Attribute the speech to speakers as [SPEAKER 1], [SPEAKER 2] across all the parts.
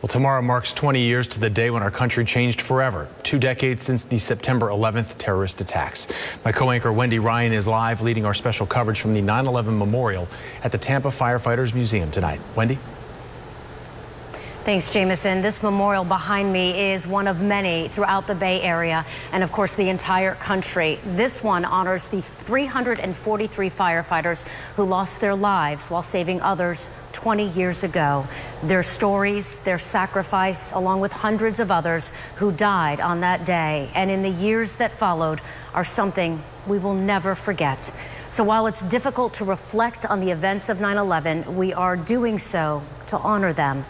[SPEAKER 1] Well, tomorrow marks 20 years to the day when our country changed forever. 2 decades since the September 11th terrorist attacks. My co-anchor Wendy Ryan is live leading our special coverage from the 9/11 Memorial at the Tampa Firefighters Museum tonight. Wendy?
[SPEAKER 2] Thanks, Jameson. This memorial behind me is one of many throughout the Bay Area and, of course, the entire country. This one honors the 343 firefighters who lost their lives while saving others 20 years ago. Their stories, their sacrifice, along with hundreds of others who died on that day and in the years that followed, are something we will never forget. So while it's difficult to reflect on the events of 9/11, we are doing so to honor them.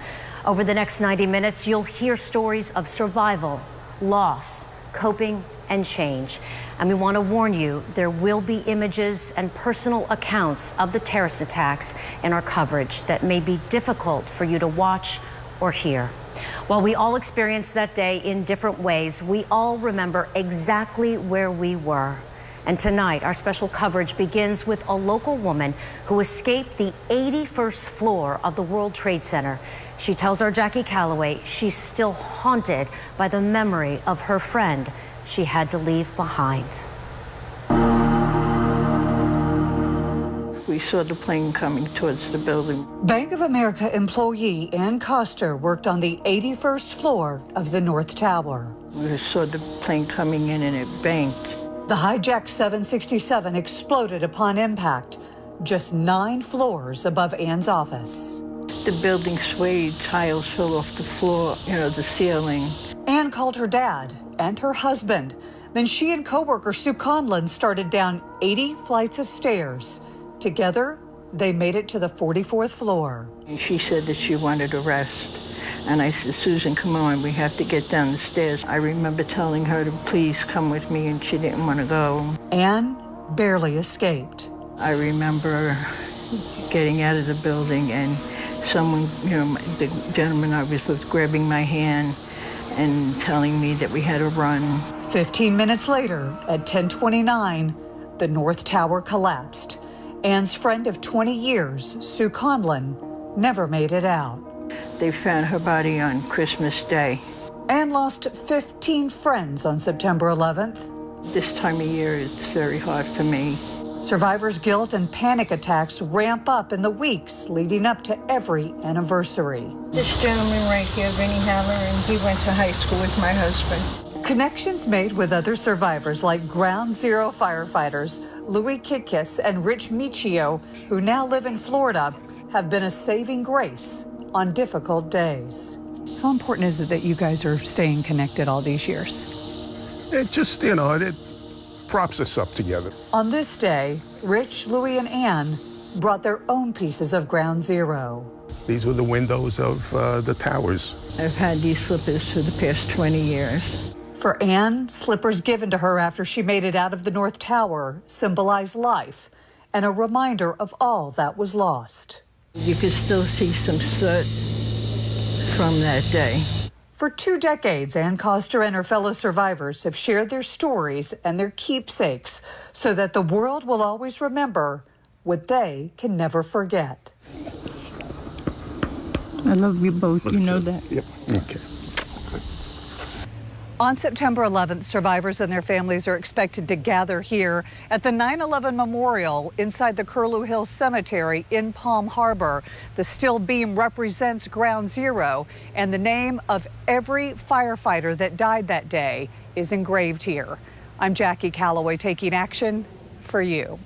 [SPEAKER 2] Over the next 90 minutes, you'll hear stories of survival, loss, coping, and change. And we want to warn you, there will be images and personal accounts of the terrorist attacks in our coverage that may be difficult for you to watch or hear. While we all experienced that day in different ways, we all remember exactly where we were. And tonight, our special coverage begins with a local woman who escaped the 81st floor of the World Trade Center. She tells our Jackie Calloway she's still haunted by the memory of her friend she had to leave behind.
[SPEAKER 3] We saw the plane coming towards the building.
[SPEAKER 4] Bank of America employee Ann Coster worked on the 81st floor of the North Tower.
[SPEAKER 3] We saw the plane coming in and it banked.
[SPEAKER 4] The hijacked 767 exploded upon impact, just 9 floors above Ann's office.
[SPEAKER 3] The building swayed, tiles fell off the floor, the ceiling.
[SPEAKER 4] Ann called her dad and her husband. Then she and coworker Sue Conlon started down 80 flights of stairs. Together, they made it to the 44th floor.
[SPEAKER 3] And she said that she wanted to rest. And I said, Susan, come on, we have to get down the stairs. I remember telling her to please come with me, and she didn't want to go.
[SPEAKER 4] Ann barely escaped.
[SPEAKER 3] I remember getting out of the building and someone, the gentleman I was with, grabbing my hand and telling me that we had to run.
[SPEAKER 4] 15 minutes later, at 10:29, the North Tower collapsed. Ann's friend of 20 years, Sue Conlon, never made it out.
[SPEAKER 3] They found her body on Christmas Day.
[SPEAKER 4] Ann lost 15 friends on September 11th.
[SPEAKER 3] This time of year, it's very hard for me.
[SPEAKER 4] Survivors' guilt and panic attacks ramp up in the weeks leading up to every anniversary.
[SPEAKER 3] This gentleman right here, Vinnie Haller, and he went to high school with my husband.
[SPEAKER 4] Connections made with other survivors like Ground Zero firefighters Louis Kitkiss and Rich Michio, who now live in Florida, have been a saving grace on difficult days.
[SPEAKER 5] How important is it that you guys are staying connected all these years?
[SPEAKER 6] It just, it props us up together.
[SPEAKER 4] On this day, Rich, Louis, and Ann brought their own pieces of Ground Zero.
[SPEAKER 6] These were the windows of the towers.
[SPEAKER 3] I've had these slippers for the past 20 years.
[SPEAKER 4] For Ann, slippers given to her after she made it out of the North Tower symbolize life and a reminder of all that was lost.
[SPEAKER 3] You could still see some soot from that day.
[SPEAKER 4] For 2 decades, Ann Coster and her fellow survivors have shared their stories and their keepsakes so that the world will always remember what they can never forget.
[SPEAKER 3] I love you both, you know that.
[SPEAKER 6] Yep, okay.
[SPEAKER 5] On September 11th, survivors and their families are expected to gather here at the 9/11 Memorial inside the Curlew Hills Cemetery in Palm Harbor. The steel beam represents Ground Zero, and the name of every firefighter that died that day is engraved here. I'm Jackie Calloway taking action for you.